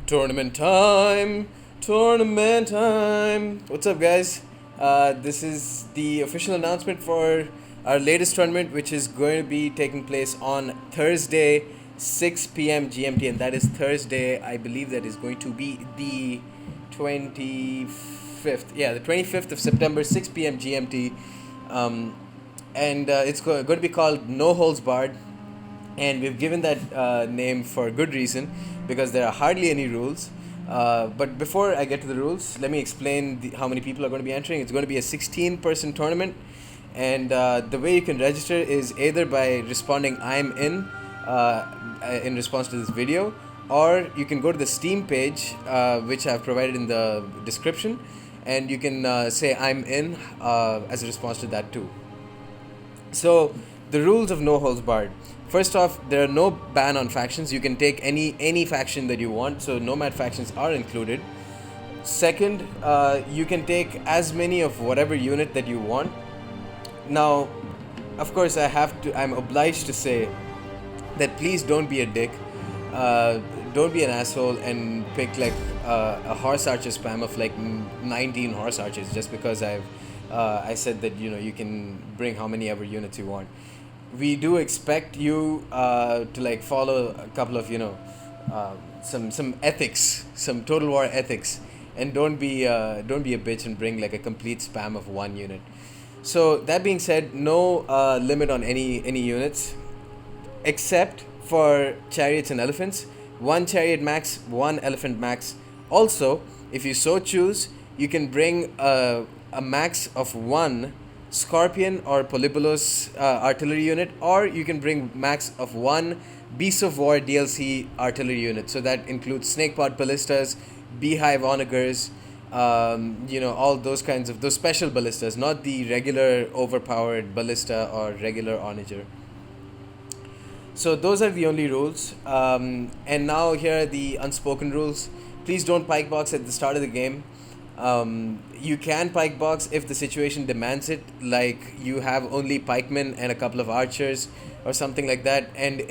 Tournament time! Tournament time! What's up, guys? This is the official announcement for our latest tournament, which is going to be taking place on Thursday, 6 p.m. GMT, and that is Thursday. I believe that is going to be the 25th. Yeah, the 25th of September, 6 p.m. GMT. Um, and it's going to be called No Holds Barred, and we've given that name for good reason because there are hardly any rules. But before I get to the rules, let me explain how many people are going to be entering. It's going to be a 16-person tournament, and the way you can register is either by responding "I'm in response to this video, or you can go to the Steam page, which I've provided in the description, and you can say "I'm in" as a response to that too. So, the rules of No Holds Barred. First off, there are no ban on factions. You can take any faction that you want. So nomad factions are included. Second, you can take as many of whatever unit that you want. Now, of course, I'm obliged to say that please don't be a dick. Don't be an asshole and pick like a horse archer spam of like 19 horse archers just because I said that you can bring how many ever units you want. We do expect you to like follow a couple of some ethics, some Total War ethics, and don't be a bitch and bring like a complete spam of one unit. So that being said, no limit on any units except for chariots and elephants. One chariot max, one elephant max. Also, if you so choose, you can bring a max of one Scorpion or Polybolos artillery unit, or you can bring max of one Beasts of War DLC artillery unit. So that includes Snakepod Ballistas, Beehive Onagers, all those kinds of those special ballistas, not the regular overpowered ballista or regular onager. So those are the only rules. And now here are the unspoken rules. Please don't pike box at the start of the game. You can pike box if the situation demands it, like you have only pikemen and a couple of archers or something like that, and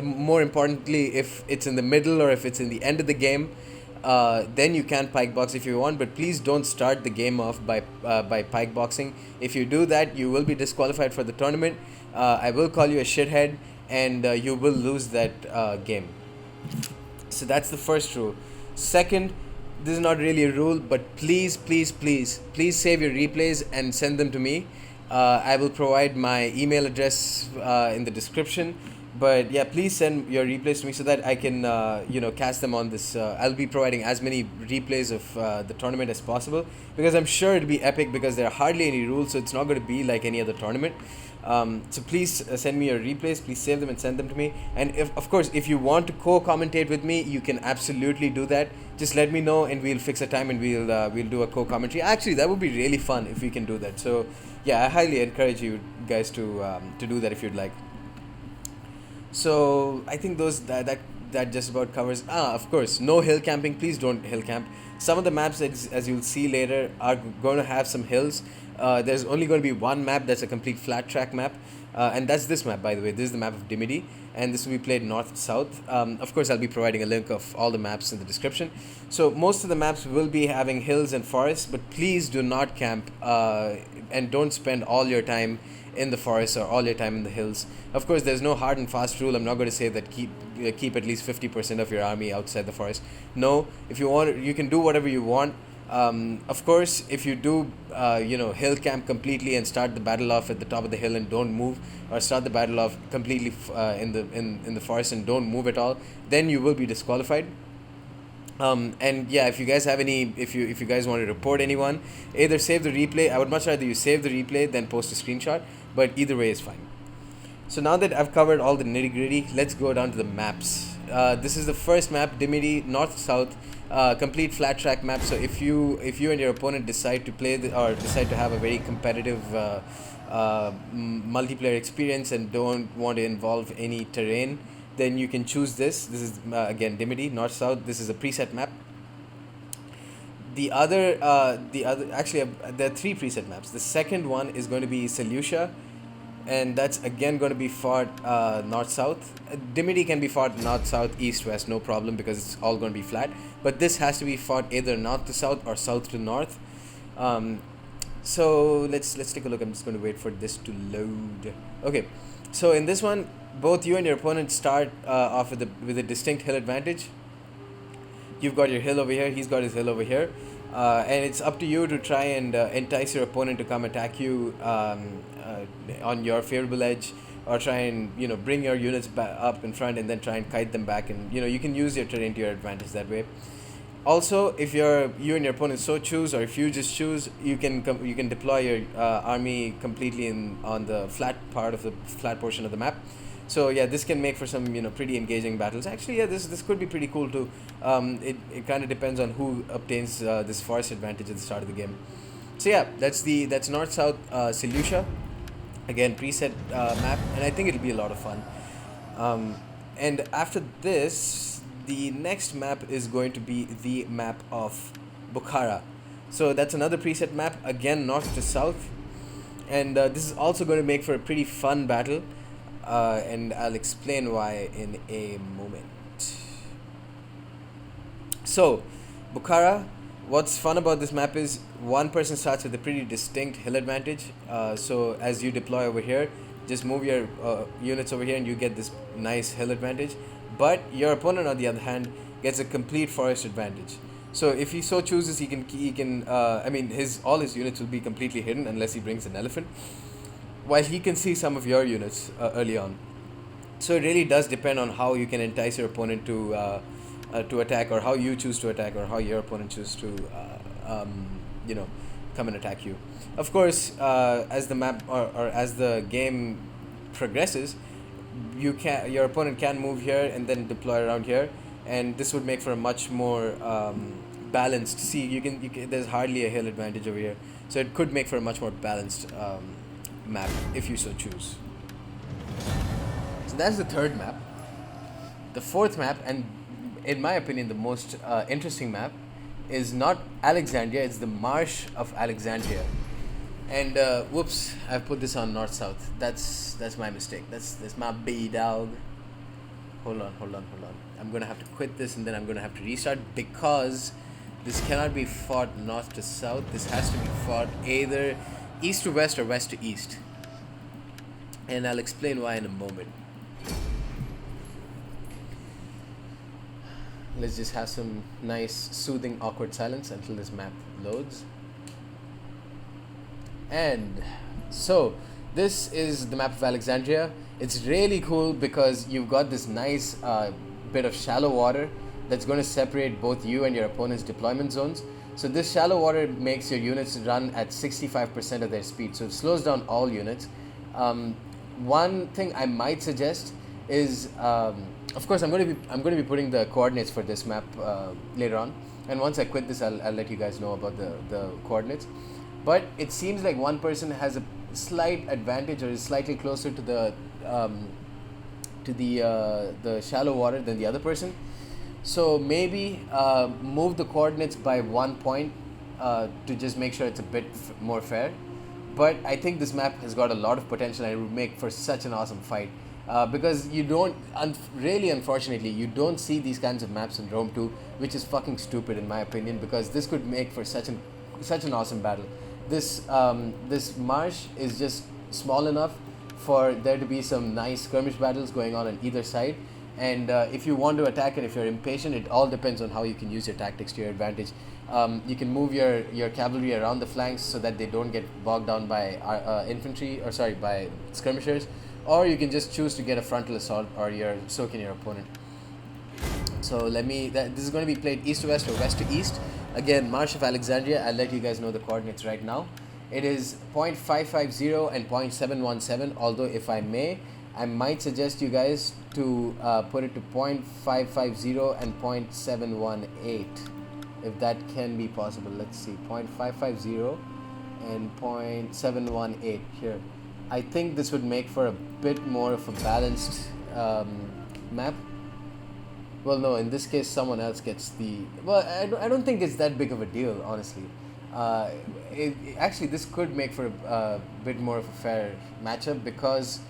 more importantly, if it's in the middle or if it's in the end of the game, then you can pike box if you want, but please don't start the game off by pike boxing. If you do that, you will be disqualified for the tournament. I will call you a shithead, and you will lose that game. So that's the first rule. Second, this is not really a rule, but please save your replays and send them to me. I will provide my email address in the description, but yeah, please send your replays to me so that I can cast them on this. I'll be providing as many replays of the tournament as possible, because I'm sure it'll be epic, because there are hardly any rules, so it's not going to be like any other tournament. So please send me your replays. Please save them and send them to me. And if you want to co-commentate with me, you can absolutely do that. Just let me know, and we'll fix a time, and we'll do a co-commentary. Actually, that would be really fun if we can do that. So yeah, I highly encourage you guys to do that if you'd like. So I think that just about covers. Of course, no hill camping. Please don't hill camp. Some of the maps, as you'll see later, are going to have some hills. There's only going to be one map that's a complete flat track map, and that's this map, by the way. This is the map of Dimity, and this will be played north-south. Of course, I'll be providing a link of all the maps in the description. So most of the maps will be having hills and forests, but please do not camp and don't spend all your time in the forest or all your time in the hills. Of course, there's no hard and fast rule. I'm not going to say that keep at least 50% of your army outside the forest. No, if you want, you can do whatever you want. Of course, if you do, hill camp completely and start the battle off at the top of the hill and don't move, or start the battle off completely in the forest and don't move at all, then you will be disqualified. And yeah, if you guys have if you guys want to report anyone, either save the replay. I would much rather you save the replay than post a screenshot, but either way is fine. So now that I've covered all the nitty gritty, let's go down to the maps. This is the first map, Dimity, north-south, complete flat track map. So if you and your opponent decide to decide to have a very competitive multiplayer experience and don't want to involve any terrain, then you can choose this. This is again Dimity, north-south. This is a preset map. Actually, there are three preset maps. The second one is going to be Seleucia. and that's again going to be fought north-south. Dimity can be fought north-south, east-west, no problem, because it's all going to be flat. But this has to be fought either north to south or south to north. Um, so let's take a look. I'm just going to wait for this to load. Okay, so in this one, both you and your opponent start off with a distinct hill advantage. You've got your hill over here, he's got his hill over here, and it's up to you to try and entice your opponent to come attack you on your favorable edge, or try and bring your units up in front and then try and kite them back, and you can use your terrain to your advantage that way. Also, if you and your opponent so choose, or if you just choose, you can deploy your army completely on the flat portion of the map. So yeah, this can make for some pretty engaging battles. Actually, yeah, this could be pretty cool too. It kind of depends on who obtains this forest advantage at the start of the game. So yeah, that's north south Seleucia, again preset map, and I think it'll be a lot of fun. And after this, the next map is going to be the map of Bukhara. So that's another preset map, again north to south, and this is also going to make for a pretty fun battle. And I'll explain why in a moment. So, Bukhara, what's fun about this map is one person starts with a pretty distinct hill advantage. So, as you deploy over here, just move your units over here and you get this nice hill advantage. But your opponent, on the other hand, gets a complete forest advantage. So, if he so chooses, he can. All his units will be completely hidden unless he brings an elephant, while he can see some of your units early on. So it really does depend on how you can entice your opponent to attack, or how you choose to attack, or how your opponent chooses to come and attack you. Of course, as the map or as the game progresses, your opponent can move here and then deploy around here, and this would make for a much more balanced. See, you can there's hardly a hill advantage over here, so it could make for a much more balanced map if you so choose. So that's the third map. The fourth map, and in my opinion the most interesting map, is not Alexandria, it's the Marsh of Alexandria. And whoops, I've put this on north south. That's my mistake. That's my B dog. Hold on. I'm gonna have to quit this and then I'm gonna have to restart, because this cannot be fought north to south. This has to be fought either east to west or west to east, and I'll explain why in a moment. Let's just have some nice soothing awkward silence until this map loads. And so this is the map of Alexandria. It's really cool because you've got this nice bit of shallow water that's going to separate both you and your opponent's deployment zones. So this shallow water makes your units run at 65% of their speed, so it slows down all units. One thing I might suggest is, of course, I'm going to be putting the coordinates for this map later on, and once I quit this, I'll let you guys know about the coordinates. But it seems like one person has a slight advantage, or is slightly closer to the shallow water than the other person. So maybe move the coordinates by 1 point to just make sure it's a bit more fair. But I think this map has got a lot of potential and it would make for such an awesome fight. Because you don't, really unfortunately, you don't see these kinds of maps in Rome 2, which is fucking stupid in my opinion, because this could make for such an awesome battle. This marsh is just small enough for there to be some nice skirmish battles going on either side. And if you want to attack and if you're impatient, it all depends on how you can use your tactics to your advantage. You can move your cavalry around the flanks so that they don't get bogged down by by skirmishers, or you can just choose to get a frontal assault or soak in your opponent. So this is going to be played east to west or west to east. Again, Marsh of Alexandria, I'll let you guys know the coordinates right now. It is 0.550 and 0.717, although if I might suggest you guys to put it to 0.550 and 0.718, if that can be possible. Let's see, 0.550 and 0.718 here. I think this would make for a bit more of a balanced map. Well, no, in this case, someone else gets the... Well, I don't think it's that big of a deal, honestly. uh, actually this could make for a bit more of a fair matchup because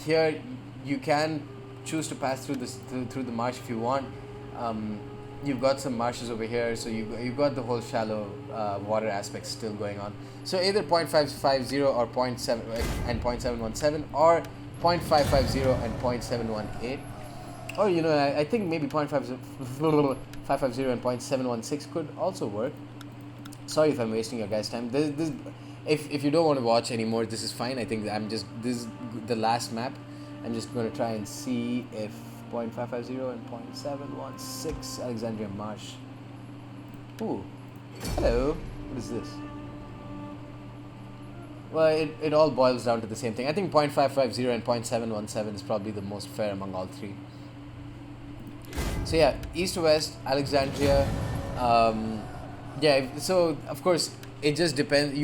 here you can choose to pass through this through the marsh if you want. Um, you've got some marshes over here, so you've got the whole shallow water aspect still going on. So either 0.550 or zero point 0.7 and 0.717 or 0.550 and 0.718. Or I think maybe 0.550 and 0.716 could also work. Sorry if I'm wasting your guys' time. If you don't want to watch anymore, this is fine. I think this is the last map. I'm just going to try and see if 0.550 and 0.716 Alexandria Marsh. Ooh, hello. What is this? Well, it all boils down to the same thing. I think 0.550 and 0.717 is probably the most fair among all three. So yeah, east to west, Alexandria. Yeah, so of course it just depends.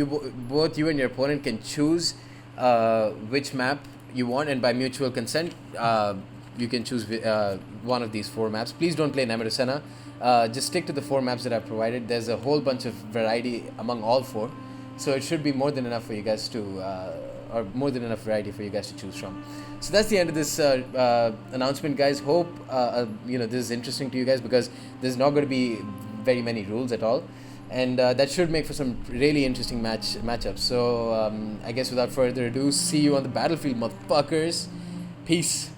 Both you and your opponent can choose which map you want, and by mutual consent, you can choose one of these four maps. Please don't play Namarusena. Just stick to the four maps that I've provided. There's a whole bunch of variety among all four, so it should be more than enough for you guys to, or more than enough variety for you guys to choose from. So that's the end of this announcement, guys. Hope this is interesting to you guys because there's not going to be very many rules at all, and that should make for some really interesting matchups. So I guess without further ado, see you on the battlefield, motherfuckers. Peace.